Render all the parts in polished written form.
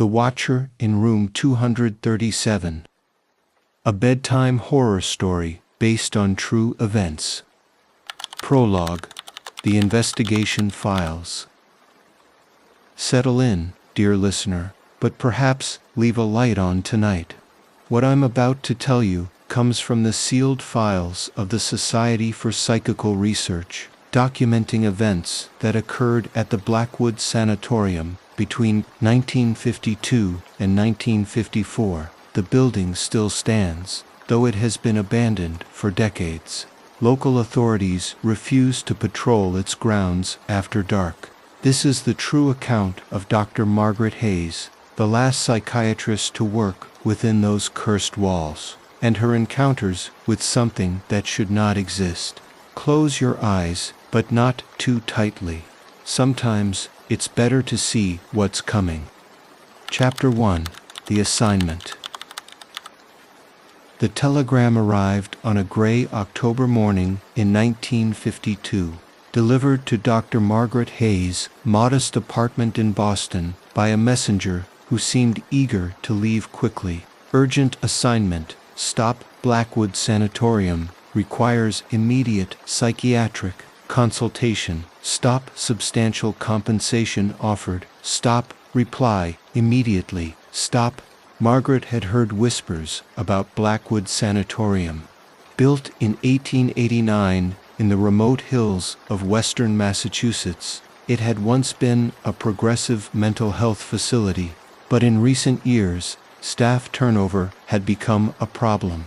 The Watcher in Room 237. A bedtime horror story based on true events. Prologue. The Investigation Files. Settle in, dear listener, but perhaps leave a light on tonight. What I'm about to tell you comes from the sealed files of the Society for Psychical Research, documenting events that occurred at the Blackwood Sanatorium between 1952 and 1954. The building still stands, though it has been abandoned for decades. Local authorities refuse to patrol its grounds after dark. This is the true account of Dr. Margaret Hayes, the last psychiatrist to work within those cursed walls, and her encounters with something that should not exist. Close your eyes, but not too tightly. Sometimes it's better to see what's coming. Chapter 1. The Assignment. The telegram arrived on a gray October morning in 1952, delivered to Dr. Margaret Hayes' modest apartment in Boston by a messenger who seemed eager to leave quickly. Urgent assignment. Stop Blackwood Sanatorium. Requires immediate psychiatric consultation. Stop. Substantial compensation offered. Stop. Reply immediately. Stop. Margaret had heard whispers about Blackwood Sanatorium. Built in 1889 in the remote hills of western Massachusetts, it had once been a progressive mental health facility, but in recent years, staff turnover had become a problem.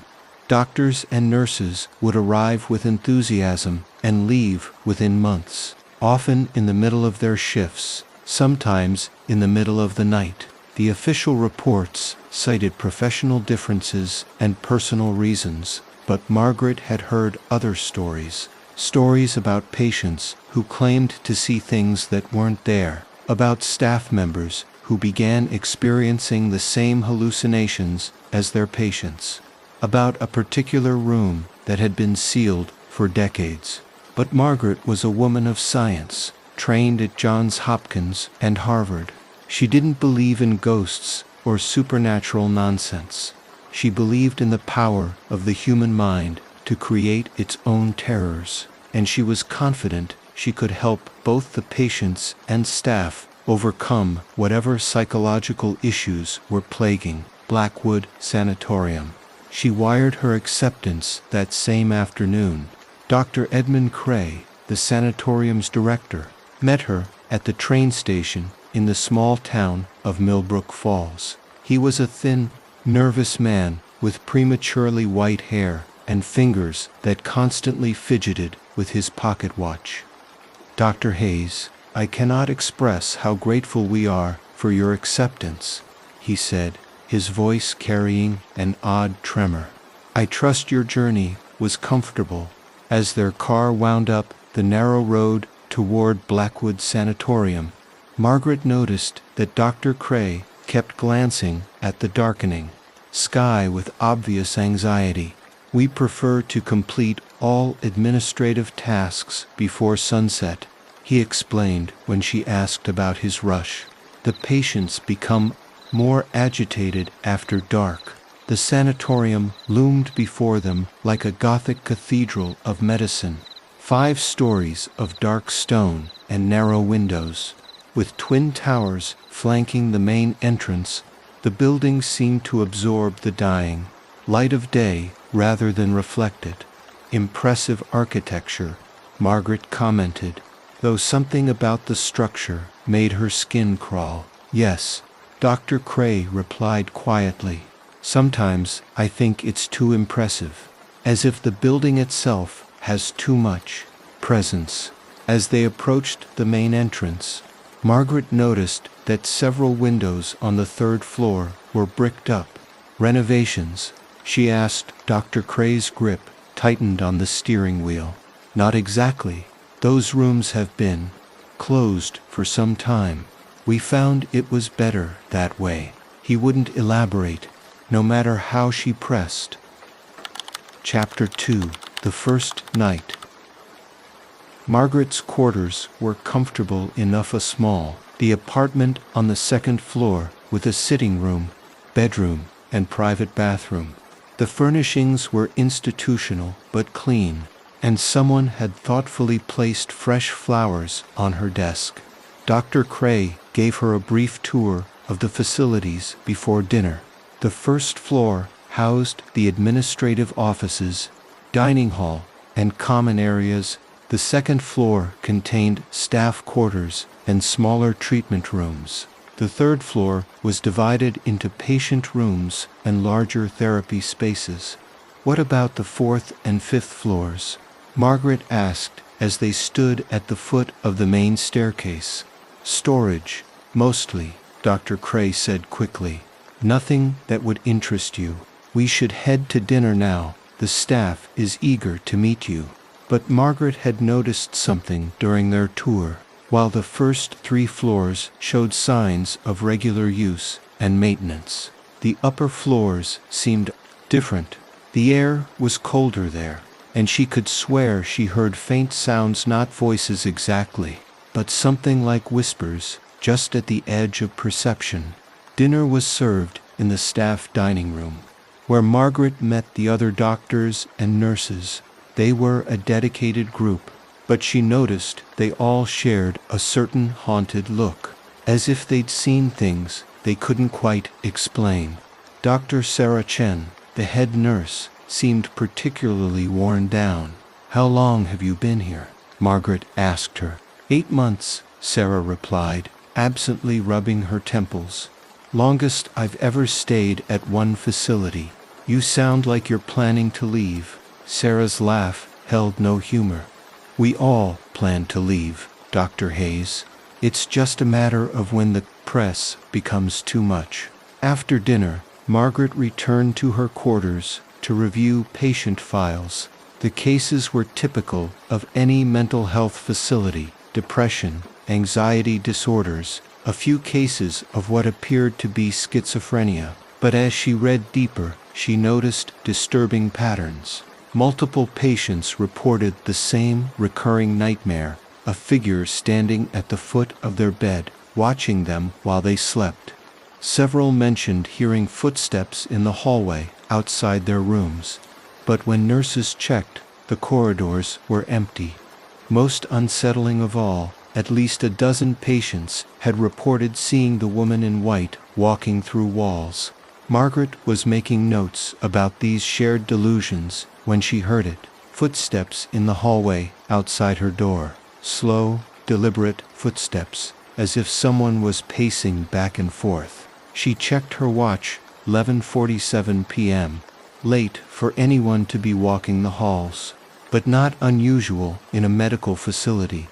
Doctors and nurses would arrive with enthusiasm and leave within months, often in the middle of their shifts, sometimes in the middle of the night. The official reports cited professional differences and personal reasons, but Margaret had heard other stories. Stories about patients who claimed to see things that weren't there, about staff members who began experiencing the same hallucinations as their patients, about a particular room that had been sealed for decades. But Margaret was a woman of science, trained at Johns Hopkins and Harvard. She didn't believe in ghosts or supernatural nonsense. She believed in the power of the human mind to create its own terrors, and she was confident she could help both the patients and staff overcome whatever psychological issues were plaguing Blackwood Sanatorium. She wired her acceptance that same afternoon. Dr. Edmund Cray, the sanatorium's director, met her at the train station in the small town of Millbrook Falls. He was a thin, nervous man with prematurely white hair and fingers that constantly fidgeted with his pocket watch. Dr. Hayes, I cannot express how grateful we are for your acceptance, he said, his voice carrying an odd tremor. I trust your journey was comfortable. As their car wound up the narrow road toward Blackwood Sanatorium, Margaret noticed that Dr. Cray kept glancing at the darkening sky with obvious anxiety. We prefer to complete all administrative tasks before sunset, he explained when she asked about his rush. The patients become more agitated after dark. The sanatorium loomed before them like a Gothic cathedral of medicine, 5 stories of dark stone and narrow windows. With twin towers flanking the main entrance, the building seemed to absorb the dying light of day rather than reflect it. Impressive architecture, Margaret commented, though something about the structure made her skin crawl. Yes, Dr. Cray replied quietly. Sometimes I think it's too impressive, as if the building itself has too much presence. As they approached the main entrance, Margaret noticed that several windows on the 3rd floor were bricked up. Renovations, she asked. Dr. Cray's grip tightened on the steering wheel. Not exactly. Those rooms have been closed for some time. We found it was better that way. He wouldn't elaborate, no matter how she pressed. Chapter 2. The First Night. Margaret's quarters were comfortable enough small, The apartment on the second floor, with a sitting room, bedroom, and private bathroom. The furnishings were institutional but clean, and someone had thoughtfully placed fresh flowers on her desk. Dr. Cray gave her a brief tour of the facilities before dinner. The first floor housed the administrative offices, dining hall, and common areas. The second floor contained staff quarters and smaller treatment rooms. The third floor was divided into patient rooms and larger therapy spaces. "What about the fourth and fifth floors?" Margaret asked as they stood at the foot of the main staircase. "Storage, mostly," Dr. Cray said quickly. "Nothing that would interest you. We should head to dinner now. The staff is eager to meet you." But Margaret had noticed something during their tour. While the first 3 floors showed signs of regular use and maintenance, the upper floors seemed different. The air was colder there, and she could swear she heard faint sounds, not voices exactly, but something like whispers, just at the edge of perception. Dinner was served in the staff dining room, where Margaret met the other doctors and nurses. They were a dedicated group, but she noticed they all shared a certain haunted look, as if they'd seen things they couldn't quite explain. Dr. Sarah Chen, the head nurse, seemed particularly worn down. "How long have you been here?" Margaret asked her. 8 months, Sarah replied, absently rubbing her temples. "Longest I've ever stayed at one facility." "You sound like you're planning to leave." Sarah's laugh held no humor. "We all plan to leave, Dr. Hayes. It's just a matter of when the press becomes too much." After dinner, Margaret returned to her quarters to review patient files. The cases were typical of any mental health facility: depression, anxiety disorders, a few cases of what appeared to be schizophrenia. But as she read deeper, she noticed disturbing patterns. Multiple patients reported the same recurring nightmare: a figure standing at the foot of their bed, watching them while they slept. Several mentioned hearing footsteps in the hallway outside their rooms, but when nurses checked, the corridors were empty. Most unsettling of all, at least a dozen patients had reported seeing the woman in white walking through walls. Margaret was making notes about these shared delusions when she heard it. Footsteps in the hallway outside her door. Slow, deliberate footsteps, as if someone was pacing back and forth. She checked her watch, 11:47 p.m. Late for anyone to be walking the halls, but not unusual in a medical facility.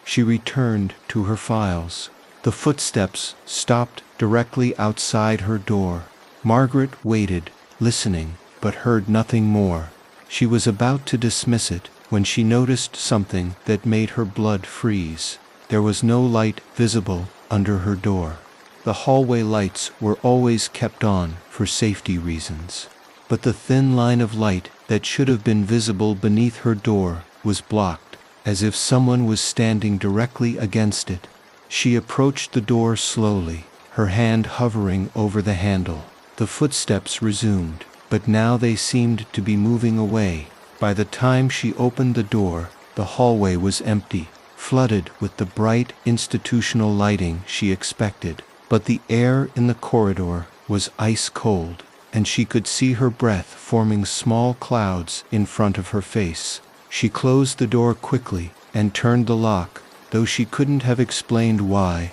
She returned to her files. The footsteps stopped directly outside her door. Margaret waited, listening, but heard nothing more. She was about to dismiss it when she noticed something that made her blood freeze. There was no light visible under her door. The hallway lights were always kept on for safety reasons, but the thin line of light that should have been visible beneath her door was blocked, as if someone was standing directly against it. She approached the door slowly, her hand hovering over the handle. The footsteps resumed, but now they seemed to be moving away. By the time she opened the door, the hallway was empty, flooded with the bright institutional lighting she expected. But the air in the corridor was ice cold, and she could see her breath forming small clouds in front of her face. She closed the door quickly and turned the lock, though she couldn't have explained why.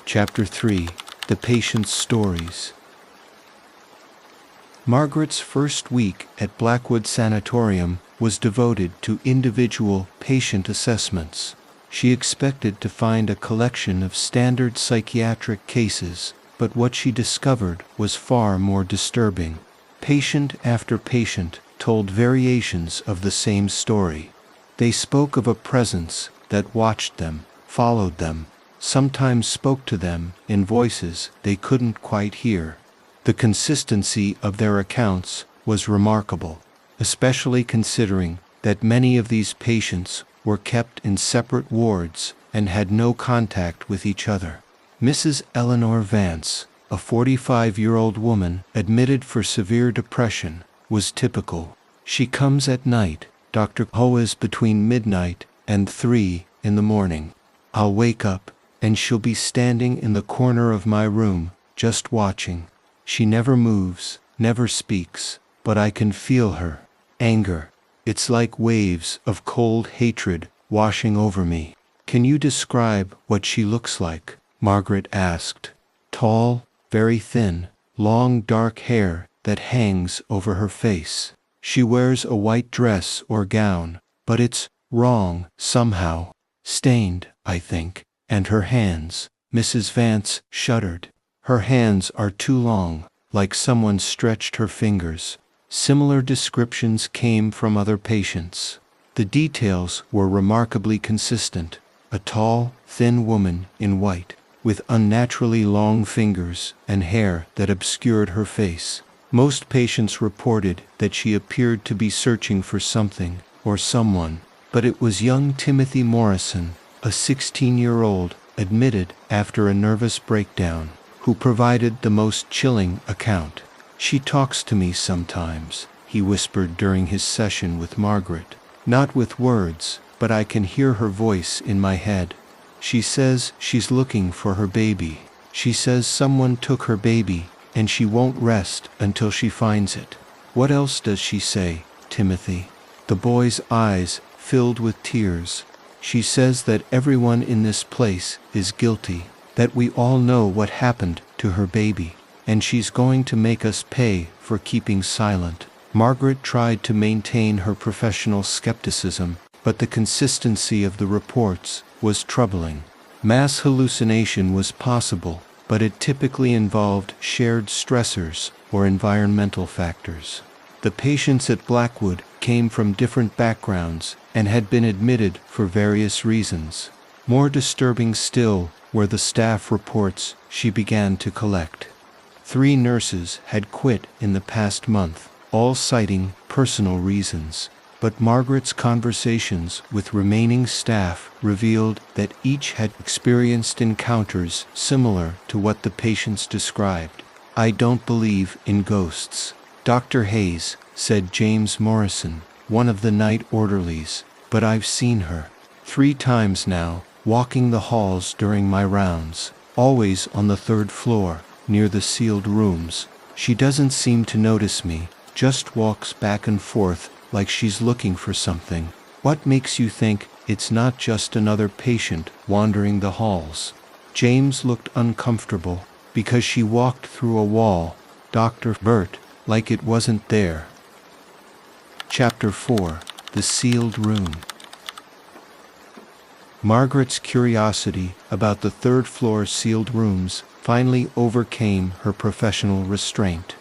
Chapter 3: The Patient's Stories. Margaret's first week at Blackwood Sanatorium was devoted to individual patient assessments. She expected to find a collection of standard psychiatric cases, but what she discovered was far more disturbing. Patient after patient told variations of the same story. They spoke of a presence that watched them, followed them, sometimes spoke to them in voices they couldn't quite hear. The consistency of their accounts was remarkable, especially considering that many of these patients were kept in separate wards and had no contact with each other. Mrs. Eleanor Vance, a 45-year-old woman admitted for severe depression, was typical. She comes at night. Dr. Ho is between midnight and 3 in the morning. I'll wake up, and she'll be standing in the corner of my room, just watching. She never moves, never speaks, but I can feel her anger. It's like waves of cold hatred washing over me. Can you describe what she looks like? Margaret asked. Tall, very thin, long dark hair that hangs over her face. She wears a white dress or gown, but it's wrong somehow. Stained, I think. And her hands. Mrs. Vance shuddered. Her hands are too long, like someone stretched her fingers. Similar descriptions came from other patients. The details were remarkably consistent. A tall, thin woman in white, with unnaturally long fingers and hair that obscured her face. Most patients reported that she appeared to be searching for something or someone, but it was young Timothy Morrison, a 16-year-old, admitted after a nervous breakdown, who provided the most chilling account. She talks to me sometimes, he whispered during his session with Margaret. Not with words, but I can hear her voice in my head. She says she's looking for her baby. She says someone took her baby, and she won't rest until she finds it. What else does she say, Timothy? The boy's eyes filled with tears. She says that everyone in this place is guilty, that we all know what happened to her baby, and she's going to make us pay for keeping silent. Margaret tried to maintain her professional skepticism, but the consistency of the reports was troubling. Mass hallucination was possible, but it typically involved shared stressors or environmental factors. The patients at Blackwood came from different backgrounds and had been admitted for various reasons. More disturbing still were the staff reports she began to collect. 3 nurses had quit in the past month, all citing personal reasons. But Margaret's conversations with remaining staff revealed that each had experienced encounters similar to what the patients described. I don't believe in ghosts, Dr. Hayes, said James Morrison, one of the night orderlies, but I've seen her 3 times now, walking the halls during my rounds, always on the 3rd floor, near the sealed rooms. She doesn't seem to notice me, just walks back and forth like she's looking for something. What makes you think it's not just another patient wandering the halls? James looked uncomfortable because she walked through a wall, Dr. Burt, like it wasn't there. Chapter 4. The Sealed Room. Margaret's curiosity about the 3rd floor sealed rooms finally overcame her professional restraint.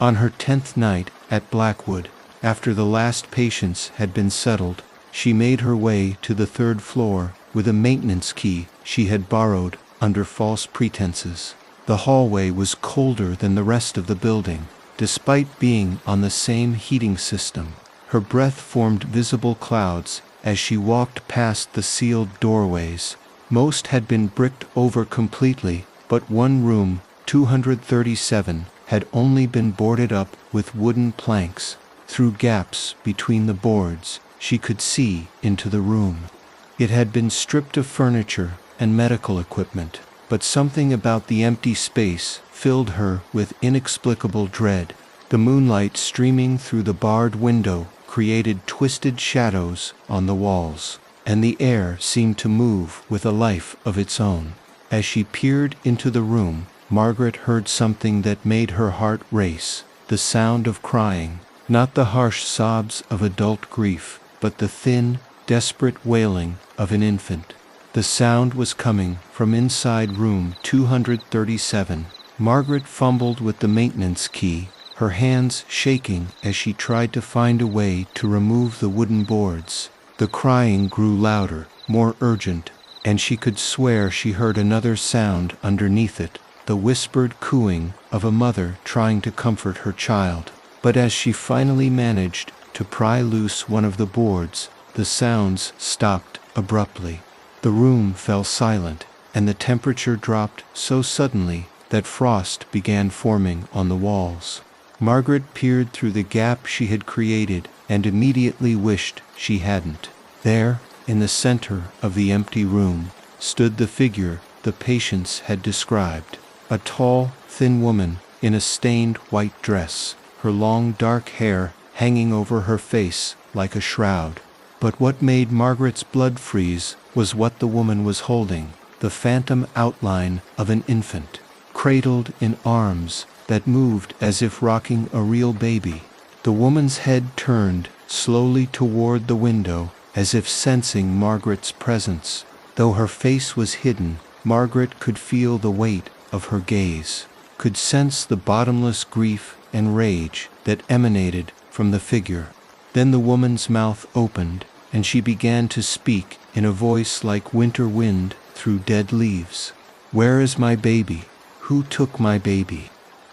On her 10th night at Blackwood, after the last patients had been settled, she made her way to the 3rd floor with a maintenance key she had borrowed under false pretenses. The hallway was colder than the rest of the building, despite being on the same heating system. Her breath formed visible clouds as she walked past the sealed doorways. Most had been bricked over completely, but one room, 237, had only been boarded up with wooden planks. Through gaps between the boards, she could see into the room. It had been stripped of furniture and medical equipment, but something about the empty space filled her with inexplicable dread. The moonlight streaming through the barred window created twisted shadows on the walls, and the air seemed to move with a life of its own. As she peered into the room, Margaret heard something that made her heart race, the sound of crying. Not the harsh sobs of adult grief, but the thin, desperate wailing of an infant. The sound was coming from inside room 237. Margaret fumbled with the maintenance key, her hands shaking as she tried to find a way to remove the wooden boards. The crying grew louder, more urgent, and she could swear she heard another sound underneath it, the whispered cooing of a mother trying to comfort her child. But as she finally managed to pry loose one of the boards, the sounds stopped abruptly. The room fell silent, and the temperature dropped so suddenly that frost began forming on the walls. Margaret peered through the gap she had created and immediately wished she hadn't. There, in the center of the empty room, stood the figure the patients had described. A tall, thin woman in a stained white dress, her long dark hair hanging over her face like a shroud. But what made Margaret's blood freeze was what the woman was holding, the phantom outline of an infant, cradled in arms that moved as if rocking a real baby. The woman's head turned slowly toward the window, as if sensing Margaret's presence. Though her face was hidden, Margaret could feel the weight of her gaze, could sense the bottomless grief and rage that emanated from the figure. Then the woman's mouth opened, and she began to speak in a voice like winter wind through dead leaves. "Where is my baby? Who took my baby?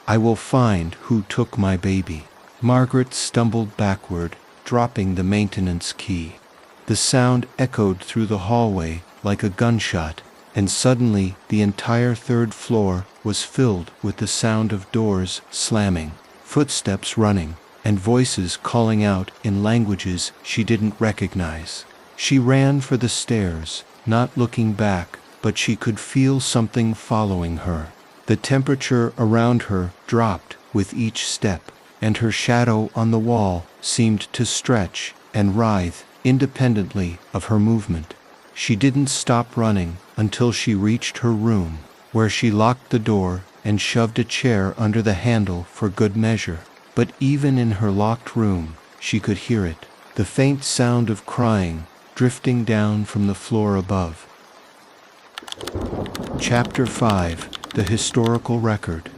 I will find who took my baby." Margaret stumbled backward, dropping the maintenance key. The sound echoed through the hallway like a gunshot, and suddenly the entire third floor was filled with the sound of doors slamming, footsteps running, and voices calling out in languages she didn't recognize. She ran for the stairs, not looking back, but she could feel something following her. The temperature around her dropped with each step, and her shadow on the wall seemed to stretch and writhe independently of her movement. She didn't stop running until she reached her room, where she locked the door and shoved a chair under the handle for good measure. But even in her locked room, she could hear it, the faint sound of crying drifting down from the floor above. Chapter 5: The Historical Record.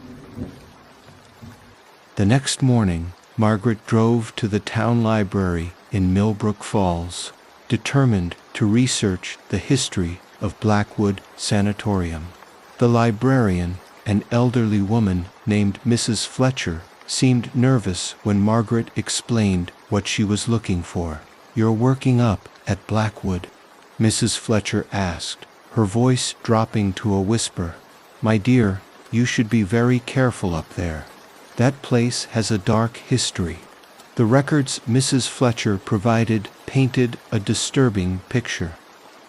The next morning, Margaret drove to the town library in Millbrook Falls, determined to research the history of Blackwood Sanatorium. The librarian, an elderly woman named Mrs. Fletcher, seemed nervous when Margaret explained what she was looking for. "You're working up at Blackwood?" Mrs. Fletcher asked, her voice dropping to a whisper. "My dear, you should be very careful up there. That place has a dark history." The records Mrs. Fletcher provided painted a disturbing picture.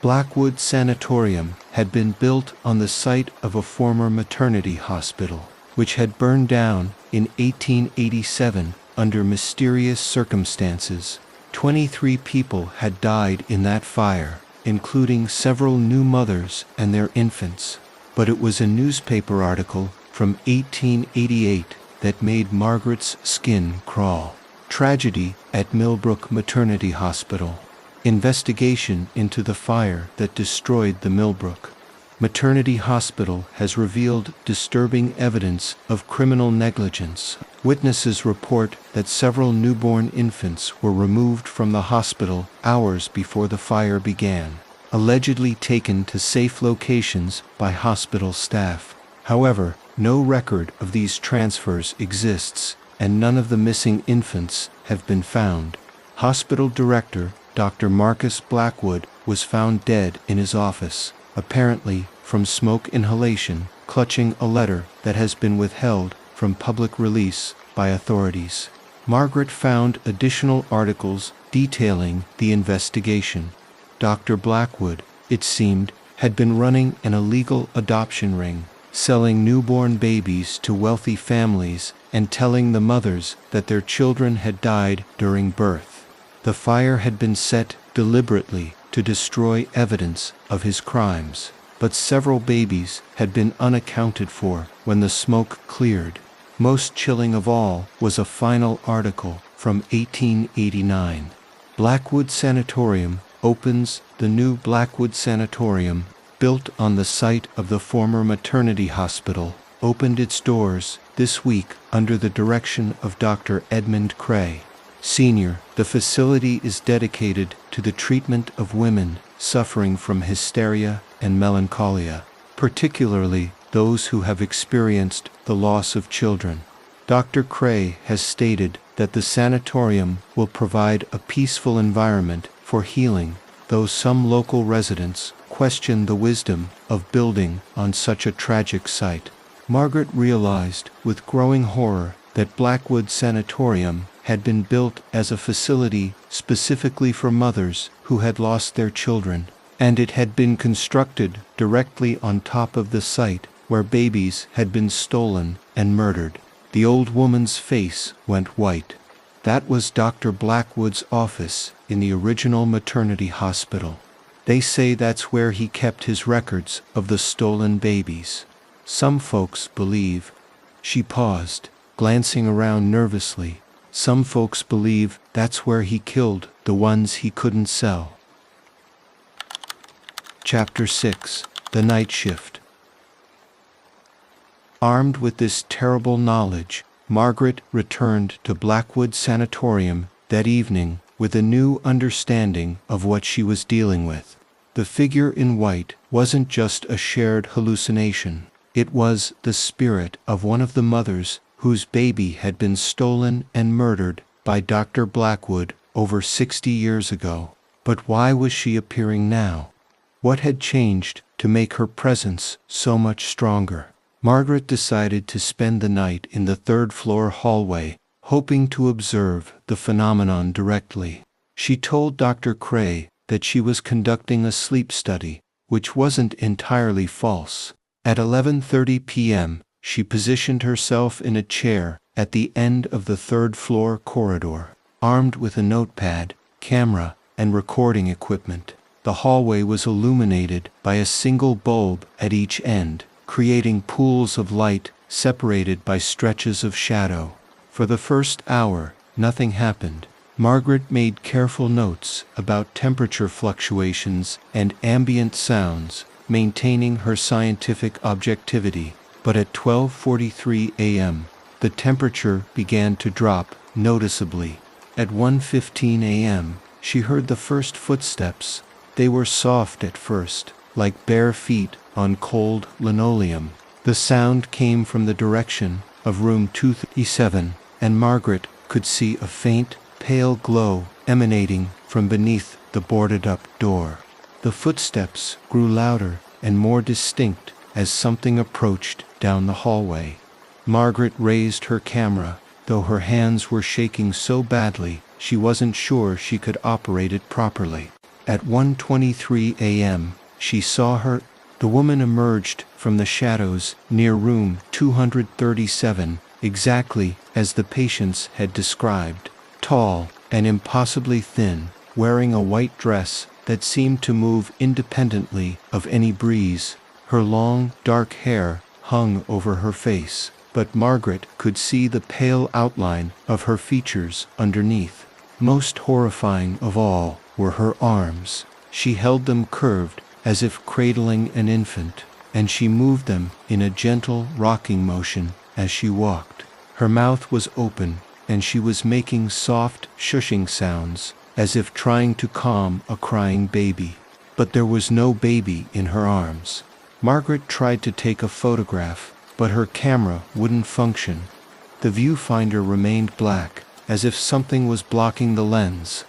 Blackwood Sanatorium had been built on the site of a former maternity hospital, which had burned down in 1887 under mysterious circumstances. 23 people had died in that fire, including several new mothers and their infants. But it was a newspaper article from 1888 that made Margaret's skin crawl. Tragedy at Millbrook Maternity Hospital. Investigation into the fire that destroyed the Millbrook Maternity Hospital has revealed disturbing evidence of criminal negligence. Witnesses report that several newborn infants were removed from the hospital hours before the fire began, allegedly taken to safe locations by hospital staff. However, no record of these transfers exists, and none of the missing infants have been found. Hospital director Dr. Marcus Blackwood was found dead in his office, apparently from smoke inhalation, clutching a letter that has been withheld from public release by authorities. Margaret found additional articles detailing the investigation. Dr. Blackwood, it seemed, had been running an illegal adoption ring, selling newborn babies to wealthy families and telling the mothers that their children had died during birth. The fire had been set deliberately to destroy evidence of his crimes, but several babies had been unaccounted for when the smoke cleared. Most chilling of all was a final article from 1889. Blackwood Sanatorium opens. The new Blackwood Sanatorium, built on the site of the former maternity hospital, opened its doors this week under the direction of Dr. Edmund Cray, Sr. The facility is dedicated to the treatment of women suffering from hysteria and melancholia, particularly those who have experienced the loss of children. Dr. Cray has stated that the sanatorium will provide a peaceful environment for healing, though some local residents questioned the wisdom of building on such a tragic site. Margaret realized with growing horror that Blackwood Sanatorium had been built as a facility specifically for mothers who had lost their children, and it had been constructed directly on top of the site where babies had been stolen and murdered. The old woman's face went white. That was Dr. Blackwood's office in the original maternity hospital. They say that's where he kept his records of the stolen babies. Some folks believe. She paused, glancing around nervously. Some folks believe that's where he killed the ones he couldn't sell. Chapter 6. The Night Shift. Armed with this terrible knowledge, Margaret returned to Blackwood Sanatorium that evening with a new understanding of what she was dealing with. The figure in white wasn't just a shared hallucination. It was the spirit of one of the mothers whose baby had been stolen and murdered by Dr. Blackwood over 60 years ago. But why was she appearing now? What had changed to make her presence so much stronger? Margaret decided to spend the night in the third-floor hallway, hoping to observe the phenomenon directly. She told Dr. Cray that she was conducting a sleep study, which wasn't entirely false. At 11:30 p.m., she positioned herself in a chair at the end of the third-floor corridor, armed with a notepad, camera, and recording equipment. The hallway was illuminated by a single bulb at each end, creating pools of light separated by stretches of shadow. For the first hour, nothing happened. Margaret made careful notes about temperature fluctuations and ambient sounds, maintaining her scientific objectivity. But at 12:43 a.m., the temperature began to drop noticeably. At 1:15 a.m., she heard the first footsteps. They were soft at first, like bare feet on cold linoleum. The sound came from the direction of room 237, and Margaret could see a faint, pale glow emanating from beneath the boarded-up door. The footsteps grew louder and more distinct as something approached down the hallway. Margaret raised her camera, though her hands were shaking so badly she wasn't sure she could operate it properly. At 1:23 a.m., she saw her. The woman emerged from the shadows near room 237, exactly as the patients had described. Tall and impossibly thin, wearing a white dress that seemed to move independently of any breeze. Her long, dark hair hung over her face, but Margaret could see the pale outline of her features underneath. Most horrifying of all were her arms. She held them curved as if cradling an infant, and she moved them in a gentle rocking motion as she walked. Her mouth was open, and she was making soft, shushing sounds, as if trying to calm a crying baby. But there was no baby in her arms. Margaret tried to take a photograph, but her camera wouldn't function. The viewfinder remained black, as if something was blocking the lens.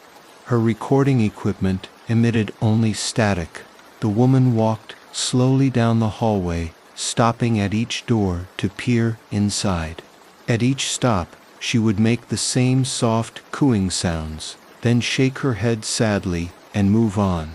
Her recording equipment emitted only static. The woman walked slowly down the hallway, stopping at each door to peer inside. At each stop, she would make the same soft cooing sounds, then shake her head sadly and move on.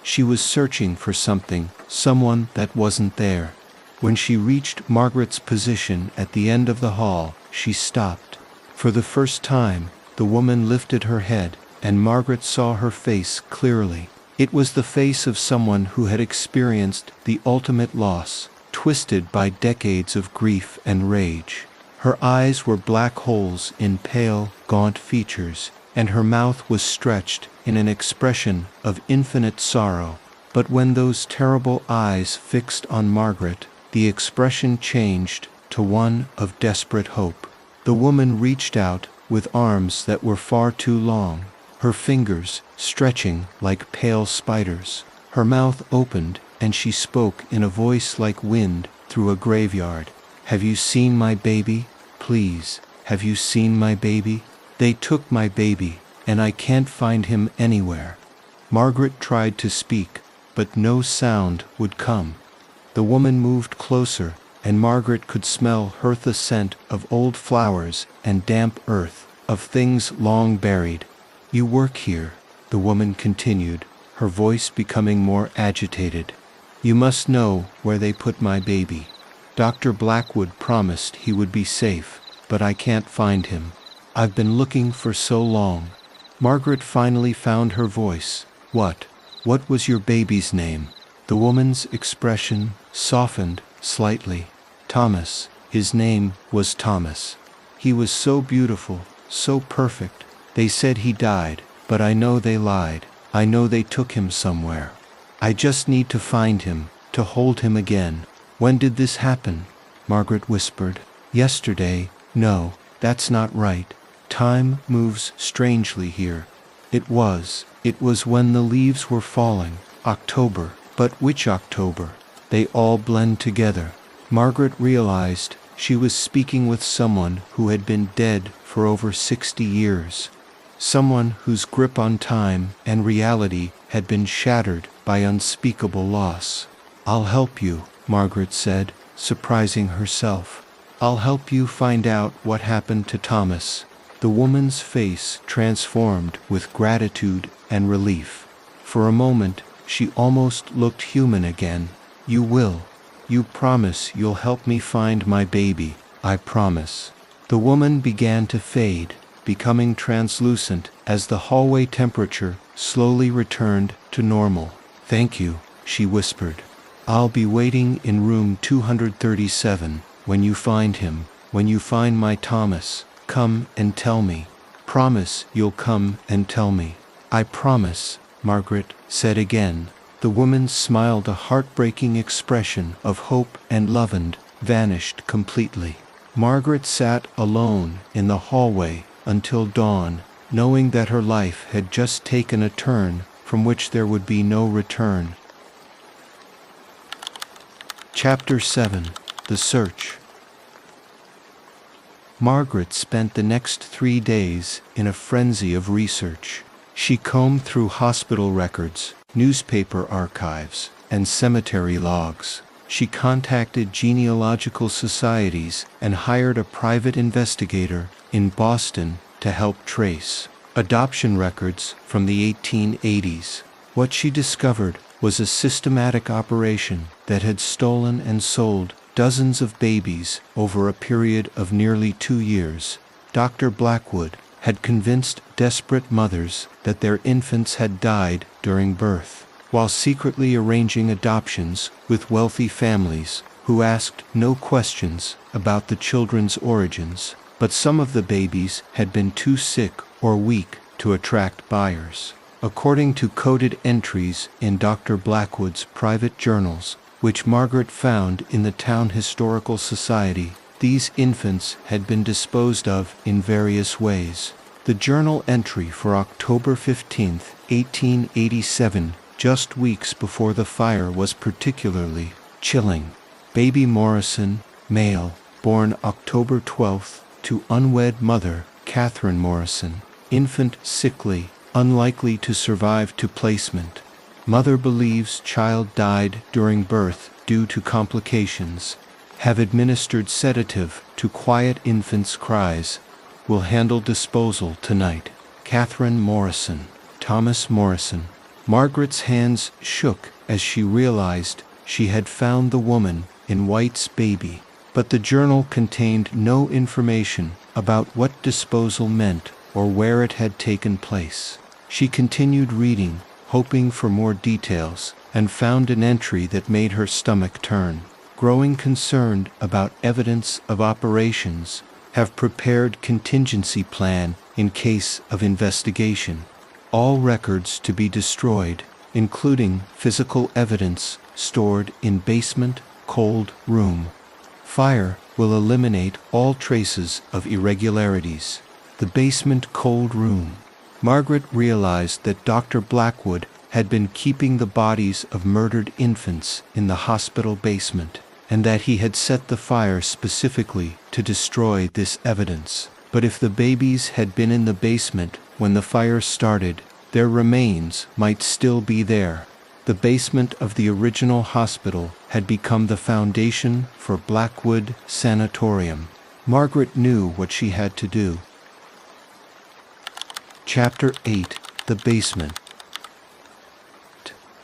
She was searching for something, someone that wasn't there. When she reached Margaret's position at the end of the hall, she stopped. For the first time, the woman lifted her head, and Margaret saw her face clearly. It was the face of someone who had experienced the ultimate loss, twisted by decades of grief and rage. Her eyes were black holes in pale, gaunt features, and her mouth was stretched in an expression of infinite sorrow. But when those terrible eyes fixed on Margaret, the expression changed to one of desperate hope. The woman reached out with arms that were far too long, her fingers stretching like pale spiders. Her mouth opened, and she spoke in a voice like wind through a graveyard. "Have you seen my baby? Please, have you seen my baby? They took my baby, and I can't find him anywhere." Margaret tried to speak, but no sound would come. The woman moved closer, and Margaret could smell the scent of old flowers and damp earth, of things long buried. "You work here," the woman continued, her voice becoming more agitated. "You must know where they put my baby. Dr. Blackwood promised he would be safe, but I can't find him. I've been looking for so long." Margaret finally found her voice. What was your baby's name?" The woman's expression softened slightly. "Thomas. His name was Thomas. He was so beautiful, so perfect. They said he died, but I know they lied. I know they took him somewhere. I just need to find him, to hold him again." "When did this happen?" Margaret whispered. "Yesterday." "No, that's not right. Time moves strangely here. It was when the leaves were falling. October." "But which October?" "They all blend together." Margaret realized she was speaking with someone who had been dead for over 60 years. Someone whose grip on time and reality had been shattered by unspeakable loss. "I'll help you," Margaret said, surprising herself. "I'll help you find out what happened to Thomas." The woman's face transformed with gratitude and relief. For a moment, she almost looked human again. "You will. You promise you'll help me find my baby." "I promise." The woman began to fade, becoming translucent as the hallway temperature slowly returned to normal. "Thank you," she whispered. "I'll be waiting in room 237. When you find him, when you find my Thomas, come and tell me. Promise you'll come and tell me." "I promise," Margaret said again. The woman smiled a heartbreaking expression of hope and love and vanished completely. Margaret sat alone in the hallway until dawn, knowing that her life had just taken a turn from which there would be no return. Chapter 7. The Search. Margaret spent the next 3 days in a frenzy of research. She combed through hospital records, newspaper archives, and cemetery logs. She contacted genealogical societies and hired a private investigator in Boston to help trace adoption records from the 1880s. What she discovered was a systematic operation that had stolen and sold dozens of babies over a period of nearly 2 years. Dr. Blackwood had convinced desperate mothers that their infants had died during birth, while secretly arranging adoptions with wealthy families who asked no questions about the children's origins. But some of the babies had been too sick or weak to attract buyers. According to coded entries in Dr. Blackwood's private journals, which Margaret found in the Town Historical Society, these infants had been disposed of in various ways. The journal entry for October 15, 1887, just weeks before the fire, was particularly chilling. Baby Morrison, male, born October 12th, to unwed mother, Catherine Morrison. Infant sickly, unlikely to survive to placement. Mother believes child died during birth due to complications. Have administered sedative to quiet infant's cries. Will handle disposal tonight. Catherine Morrison. Thomas Morrison. Margaret's hands shook as she realized she had found the woman in white's baby. But the journal contained no information about what disposal meant or where it had taken place. She continued reading, hoping for more details, and found an entry that made her stomach turn. Growing concerned about evidence of operations, have prepared contingency plan in case of investigation. All records to be destroyed, including physical evidence stored in basement cold room. Fire will eliminate all traces of irregularities. The basement cold room. Margaret realized that Dr. Blackwood had been keeping the bodies of murdered infants in the hospital basement, and that he had set the fire specifically to destroy this evidence. But if the babies had been in the basement when the fire started, their remains might still be there. The basement of the original hospital had become the foundation for Blackwood Sanatorium. Margaret knew what she had to do. Chapter 8: The Basement.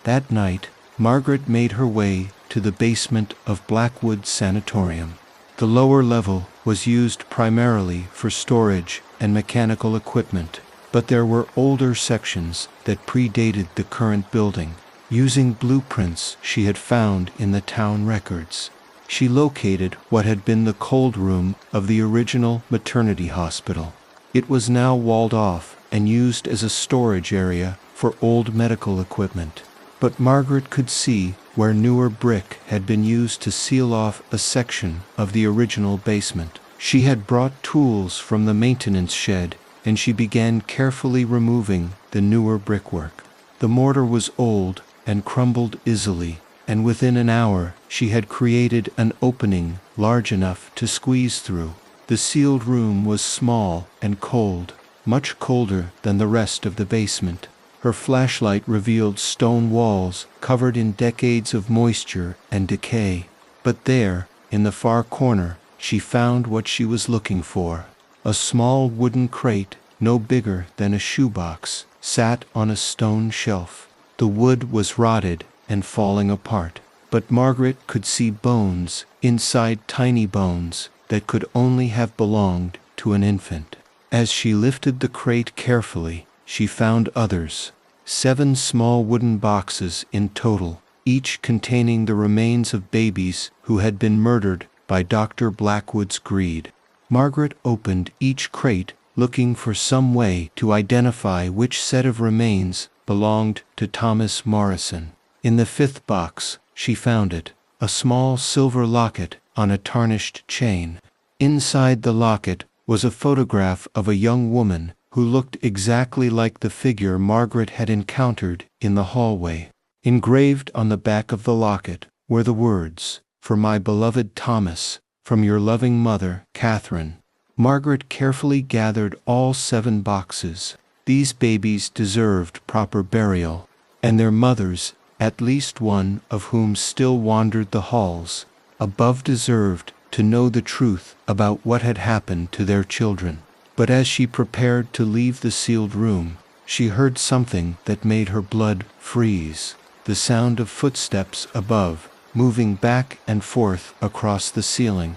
That night, Margaret made her way to the basement of Blackwood Sanatorium. The lower level was used primarily for storage and mechanical equipment, but there were older sections that predated the current building. Using blueprints she had found in the town records, she located what had been the cold room of the original maternity hospital. It was now walled off and used as a storage area for old medical equipment. But Margaret could see where newer brick had been used to seal off a section of the original basement. She had brought tools from the maintenance shed, and she began carefully removing the newer brickwork. The mortar was old and crumbled easily, and within an hour she had created an opening large enough to squeeze through. The sealed room was small and cold, much colder than the rest of the basement. Her flashlight revealed stone walls covered in decades of moisture and decay. But there, in the far corner, she found what she was looking for. A small wooden crate, no bigger than a shoebox, sat on a stone shelf. The wood was rotted and falling apart, but Margaret could see bones inside, tiny bones that could only have belonged to an infant. As she lifted the crate carefully, she found others, 7 small wooden boxes in total, each containing the remains of babies who had been murdered by Dr. Blackwood's greed. Margaret opened each crate, looking for some way to identify which set of remains belonged to Thomas Morrison. In the 5th box, she found it, a small silver locket on a tarnished chain. Inside the locket was a photograph of a young woman who looked exactly like the figure Margaret had encountered in the hallway. Engraved on the back of the locket were the words, "For my beloved Thomas, from your loving mother, Catherine." Margaret carefully gathered all 7 boxes. These babies deserved proper burial, and their mothers, at least one of whom still wandered the halls above, deserved to know the truth about what had happened to their children. But as she prepared to leave the sealed room, she heard something that made her blood freeze. The sound of footsteps above, moving back and forth across the ceiling.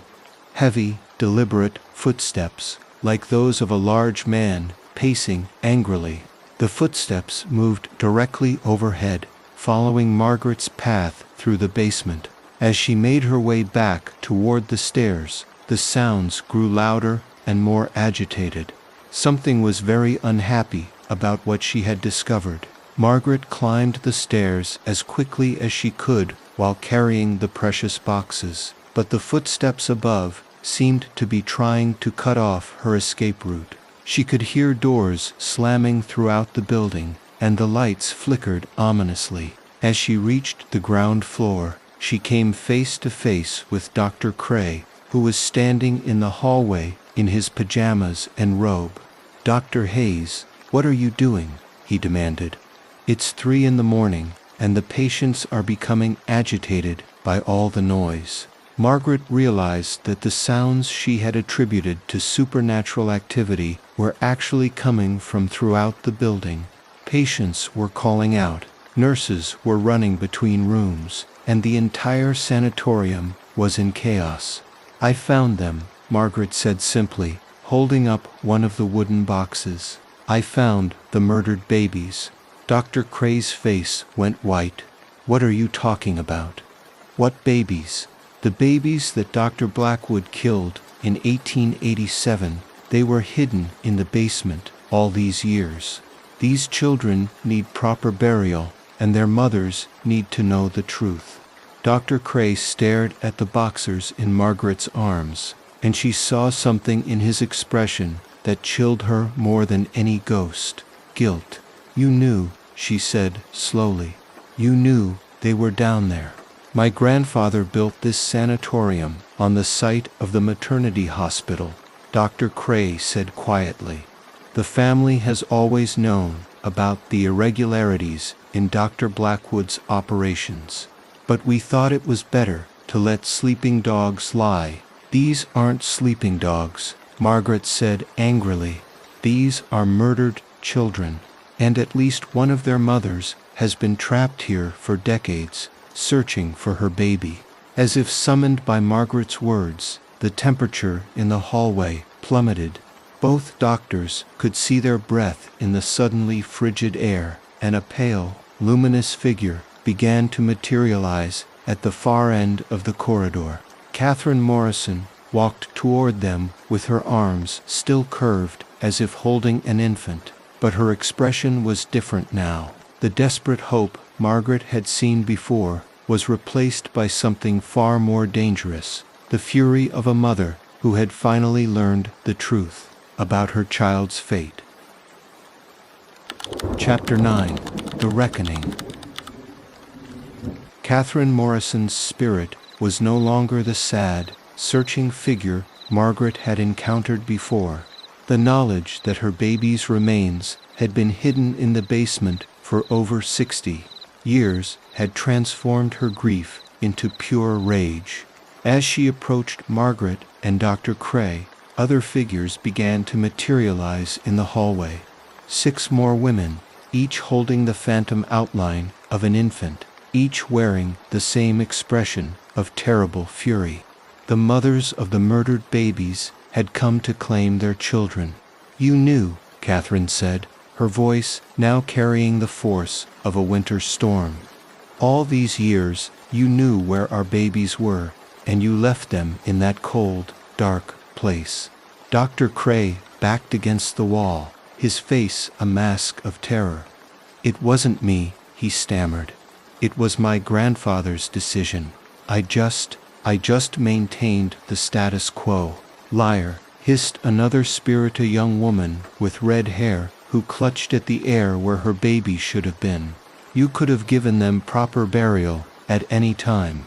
Heavy, deliberate footsteps, like those of a large man pacing angrily. The footsteps moved directly overhead, following Margaret's path through the basement. As she made her way back toward the stairs, the sounds grew louder and more agitated. Something was very unhappy about what she had discovered. Margaret climbed the stairs as quickly as she could while carrying the precious boxes, but the footsteps above seemed to be trying to cut off her escape route. She could hear doors slamming throughout the building, and the lights flickered ominously. As she reached the ground floor, she came face to face with Dr. Cray, who was standing in the hallway in his pajamas and robe. "Dr. Hayes, what are you doing?" he demanded. "It's 3 in the morning, and the patients are becoming agitated by all the noise." Margaret realized that the sounds she had attributed to supernatural activity were actually coming from throughout the building. Patients were calling out, nurses were running between rooms, and the entire sanatorium was in chaos. "I found them," Margaret said simply, holding up one of the wooden boxes. "I found the murdered babies." Dr. Cray's face went white. "What are you talking about? What babies?" "The babies that Dr. Blackwood killed in 1887. They were hidden in the basement all these years. These children need proper burial, and their mothers need to know the truth." Dr. Cray stared at the boxers in Margaret's arms, and she saw something in his expression that chilled her more than any ghost. Guilt. "You knew," she said slowly. "You knew they were down there. My grandfather built this sanatorium on the site of the maternity hospital," Dr. Cray said quietly. The family has always known about the irregularities in Dr. Blackwood's operations. But we thought it was better to let sleeping dogs lie. These aren't sleeping dogs, Margaret said angrily. These are murdered children, and at least one of their mothers has been trapped here for decades, searching for her baby. As if summoned by Margaret's words, the temperature in the hallway plummeted. Both doctors could see their breath in the suddenly frigid air, and a pale, luminous figure began to materialize at the far end of the corridor. Catherine Morrison walked toward them with her arms still curved as if holding an infant, but her expression was different now. The desperate hope Margaret had seen before was replaced by something far more dangerous, the fury of a mother who had finally learned the truth about her child's fate. Chapter 9. The Reckoning. Catherine Morrison's spirit was no longer the sad, searching figure Margaret had encountered before. The knowledge that her baby's remains had been hidden in the basement for over 60 years had transformed her grief into pure rage. As she approached Margaret and Dr. Cray, other figures began to materialize in the hallway. 6 more women, each holding the phantom outline of an infant, each wearing the same expression of terrible fury. The mothers of the murdered babies had come to claim their children. "You knew," Catherine said, her voice now carrying the force of a winter storm. "All these years, you knew where our babies were, and you left them in that cold, dark place." Dr. Cray backed against the wall, his face a mask of terror. "It wasn't me," he stammered. "It was my grandfather's decision. I just maintained the status quo." "Liar," hissed another spirit, a young woman with red hair who clutched at the air where her baby should have been. "You could have given them proper burial at any time.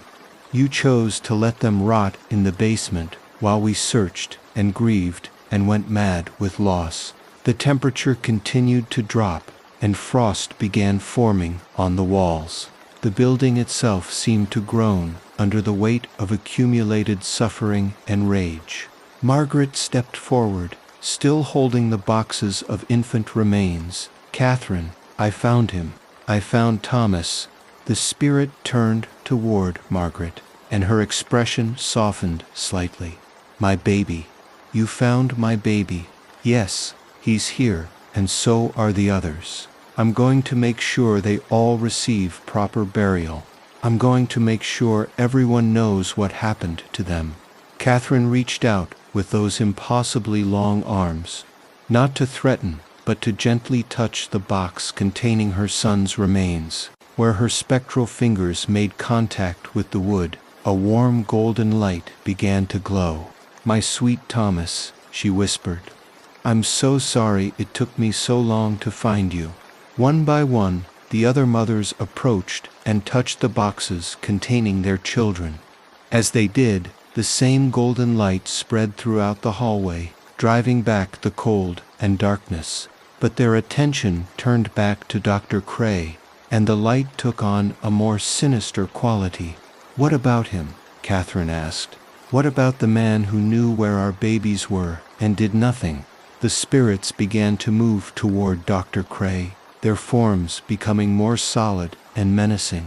You chose to let them rot in the basement while we searched and grieved and went mad with loss." The temperature continued to drop, and frost began forming on the walls. The building itself seemed to groan under the weight of accumulated suffering and rage. Margaret stepped forward, still holding the boxes of infant remains. "Catherine, I found him. I found Thomas." The spirit turned toward Margaret, and her expression softened slightly. "My baby. You found my baby." "Yes, he's here, and so are the others. I'm going to make sure they all receive proper burial. I'm going to make sure everyone knows what happened to them." Catherine reached out with those impossibly long arms, not to threaten, but to gently touch the box containing her son's remains. Where her spectral fingers made contact with the wood, a warm golden light began to glow. "My sweet Thomas," she whispered. "I'm so sorry it took me so long to find you." One by one, the other mothers approached and touched the boxes containing their children. As they did, the same golden light spread throughout the hallway, driving back the cold and darkness. But their attention turned back to Dr. Cray, and the light took on a more sinister quality. "What about him?" Catherine asked. "What about the man who knew where our babies were and did nothing?" The spirits began to move toward Dr. Cray, their forms becoming more solid and menacing.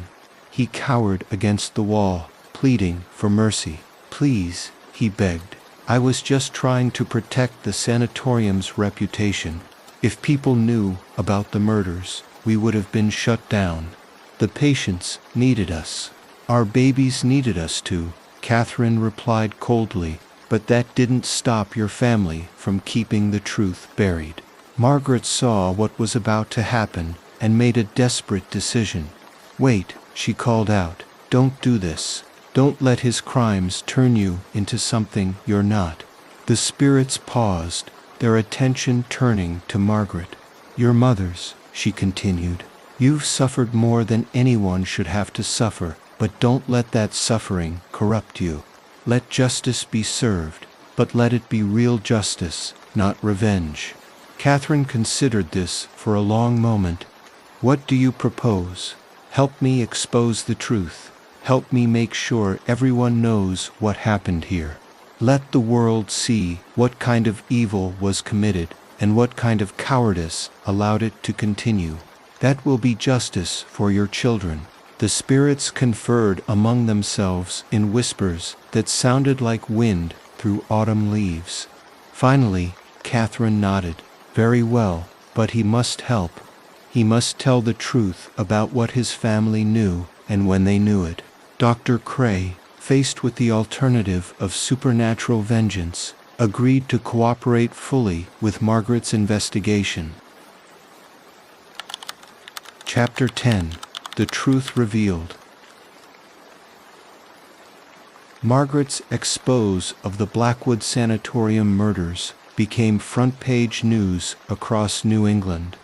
He cowered against the wall, pleading for mercy. "Please," he begged. "I was just trying to protect the sanatorium's reputation. If people knew about the murders, we would have been shut down. The patients needed us. Our babies needed us too," Catherine replied coldly, "but that didn't stop your family from keeping the truth buried." Margaret saw what was about to happen and made a desperate decision. "Wait," she called out. "Don't do this. Don't let his crimes turn you into something you're not." The spirits paused, their attention turning to Margaret. "Your mothers," she continued. "You've suffered more than anyone should have to suffer, but don't let that suffering corrupt you. Let justice be served, but let it be real justice, not revenge." Catherine considered this for a long moment. "What do you propose?" "Help me expose the truth. Help me make sure everyone knows what happened here. Let the world see what kind of evil was committed and what kind of cowardice allowed it to continue. That will be justice for your children." The spirits conferred among themselves in whispers that sounded like wind through autumn leaves. Finally, Catherine nodded. "Very well, but he must help. He must tell the truth about what his family knew and when they knew it." Dr. Cray, faced with the alternative of supernatural vengeance, agreed to cooperate fully with Margaret's investigation. Chapter 10. The Truth Revealed. Margaret's expose of the Blackwood Sanatorium murders became front-page news across New England.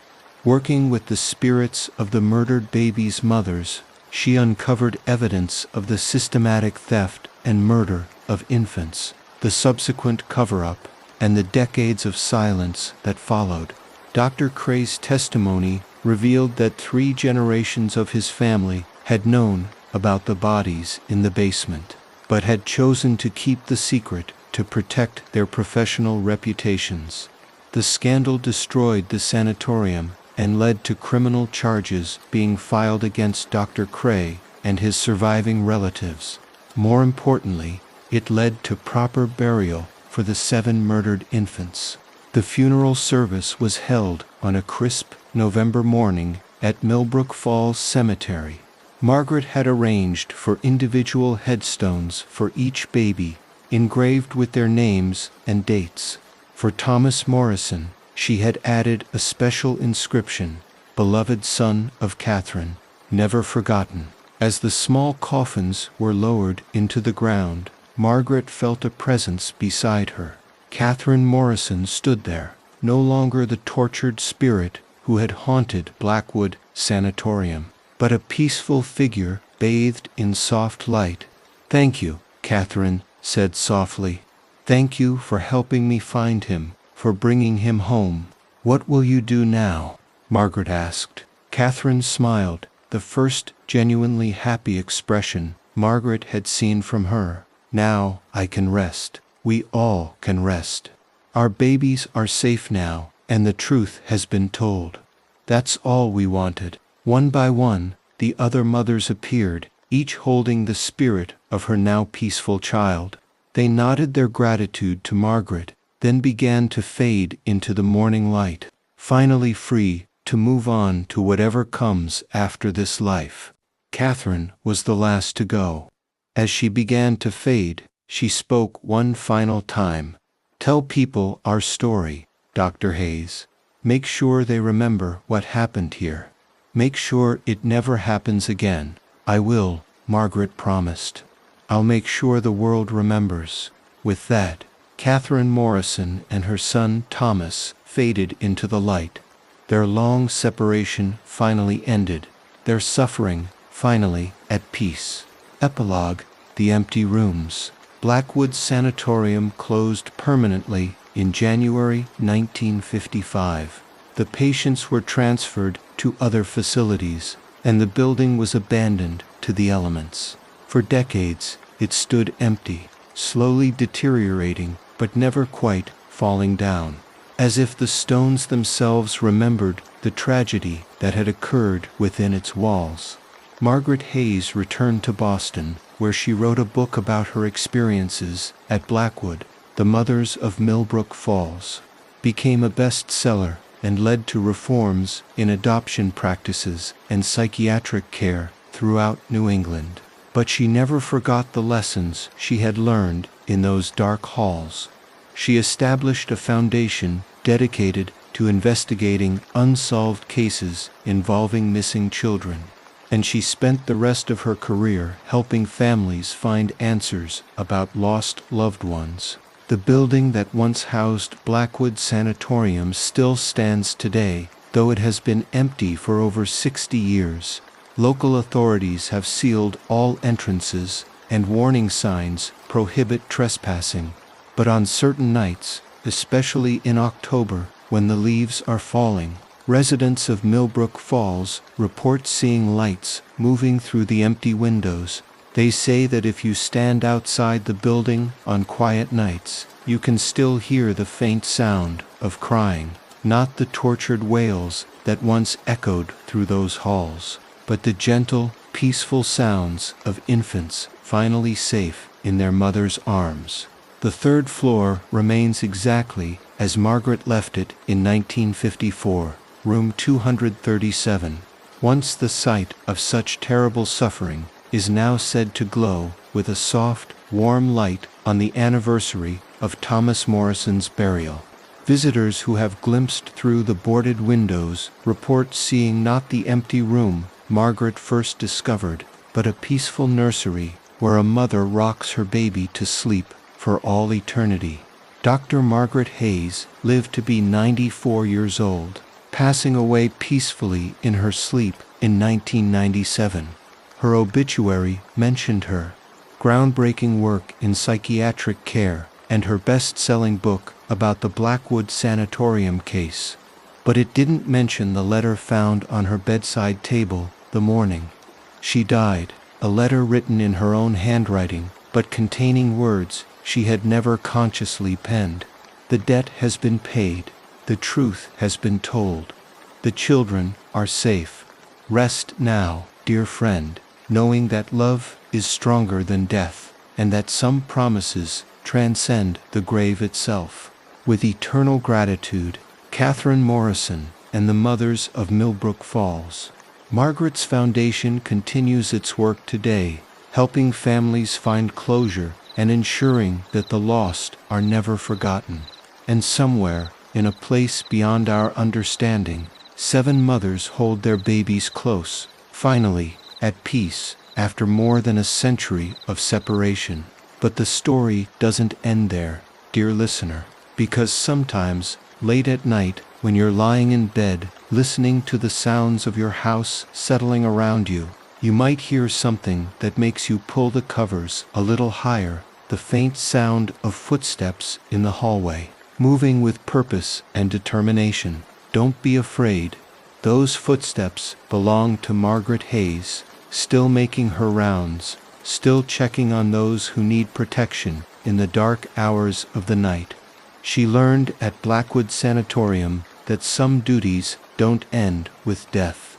Working with the spirits of the murdered babies' mothers, she uncovered evidence of the systematic theft and murder of infants, the subsequent cover-up, and the decades of silence that followed. Dr. Cray's testimony revealed that 3 generations of his family had known about the bodies in the basement, but had chosen to keep the secret to protect their professional reputations. The scandal destroyed the sanatorium and led to criminal charges being filed against Dr. Cray and his surviving relatives. More importantly, it led to proper burial for the 7 murdered infants. The funeral service was held on a crisp November morning at Millbrook Falls Cemetery. Margaret had arranged for individual headstones for each baby, engraved with their names and dates. For Thomas Morrison, she had added a special inscription, "Beloved son of Catherine, never forgotten." As the small coffins were lowered into the ground, Margaret felt a presence beside her. Catherine Morrison stood there, no longer the tortured spirit who had haunted Blackwood Sanatorium, but a peaceful figure bathed in soft light. "Thank you," Catherine said softly. "Thank you for helping me find him, for bringing him home." "What will you do now?" Margaret asked. Catherine smiled, the first genuinely happy expression Margaret had seen from her. "Now I can rest. We all can rest. Our babies are safe now, and the truth has been told. That's all we wanted." One by one, the other mothers appeared, each holding the spirit of her now peaceful child. They nodded their gratitude to Margaret, then began to fade into the morning light, finally free to move on to whatever comes after this life. Catherine was the last to go. As she began to fade, she spoke one final time. "Tell people our story, Dr. Hayes. Make sure they remember what happened here. Make sure it never happens again." "I will," Margaret promised. "I'll make sure the world remembers." With that, Catherine Morrison and her son Thomas faded into the light. Their long separation finally ended, their suffering finally at peace. Epilogue: The Empty Rooms. Blackwood Sanatorium closed permanently in January 1955. The patients were transferred to other facilities, and the building was abandoned to the elements. For decades, it stood empty, slowly deteriorating, but never quite falling down, as if the stones themselves remembered the tragedy that had occurred within its walls. Margaret Hayes returned to Boston, where she wrote a book about her experiences at Blackwood, The Mothers of Millbrook Falls, became a bestseller and led to reforms in adoption practices and psychiatric care throughout New England. But she never forgot the lessons she had learned in those dark halls. She established a foundation dedicated to investigating unsolved cases involving missing children, and she spent the rest of her career helping families find answers about lost loved ones. The building that once housed Blackwood Sanatorium still stands today, though it has been empty for over 60 years. Local authorities have sealed all entrances, and warning signs prohibit trespassing. But on certain nights, especially in October, when the leaves are falling. Residents of Millbrook Falls report seeing lights moving through the empty windows. They say that if you stand outside the building on quiet nights, you can still hear the faint sound of crying, not the tortured wails that once echoed through those halls, but the gentle, peaceful sounds of infants finally safe in their mother's arms. The third floor remains exactly as Margaret left it in 1954, room 237. Once the site of such terrible suffering, is now said to glow with a soft, warm light on the anniversary of Thomas Morrison's burial. Visitors who have glimpsed through the boarded windows report seeing not the empty room Margaret first discovered, but a peaceful nursery where a mother rocks her baby to sleep for all eternity. Dr. Margaret Hayes lived to be 94 years old, passing away peacefully in her sleep in 1997. Her obituary mentioned her groundbreaking work in psychiatric care and her best-selling book about the Blackwood Sanatorium case. But it didn't mention the letter found on her bedside table the morning she died, a letter written in her own handwriting, but containing words she had never consciously penned. The debt has been paid. The truth has been told. The children are safe. Rest now, dear friend, knowing that love is stronger than death, and that some promises transcend the grave itself. With eternal gratitude, Catherine Morrison and the mothers of Millbrook Falls. Margaret's Foundation continues its work today, helping families find closure and ensuring that the lost are never forgotten. And somewhere, in a place beyond our understanding, 7 mothers hold their babies close, finally, at peace, after more than a century of separation. But the story doesn't end there, dear listener, because sometimes, late at night, when you're lying in bed, listening to the sounds of your house settling around you, you might hear something that makes you pull the covers a little higher, the faint sound of footsteps in the hallway, moving with purpose and determination. Don't be afraid. Those footsteps belong to Margaret Hayes, still making her rounds, still checking on those who need protection in the dark hours of the night. She learned at Blackwood Sanatorium that some duties don't end with death,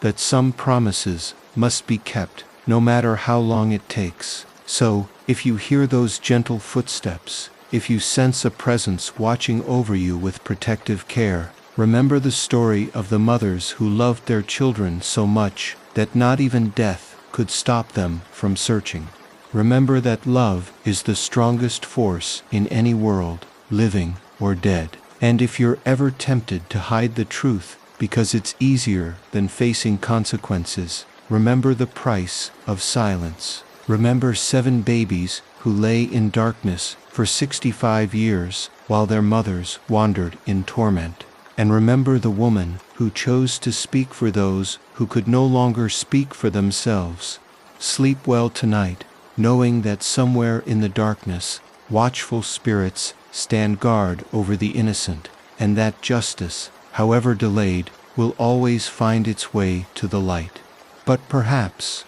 that some promises must be kept, no matter how long it takes. So, if you hear those gentle footsteps, if you sense a presence watching over you with protective care, remember the story of the mothers who loved their children so much that not even death could stop them from searching. Remember that love is the strongest force in any world, living or dead. And if you're ever tempted to hide the truth because it's easier than facing consequences, remember the price of silence. Remember 7 babies who lay in darkness for 65 years while their mothers wandered in torment. And remember the woman who chose to speak for those who could no longer speak for themselves. Sleep well tonight, knowing that somewhere in the darkness, watchful spirits stand guard over the innocent, and that justice, however delayed, will always find its way to the light. But perhaps,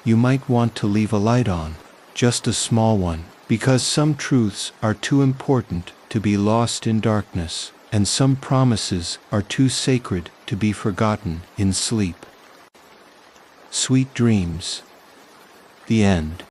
you might want to leave a light on, just a small one, because some truths are too important to be lost in darkness, and some promises are too sacred to be forgotten in sleep. Sweet dreams. The end.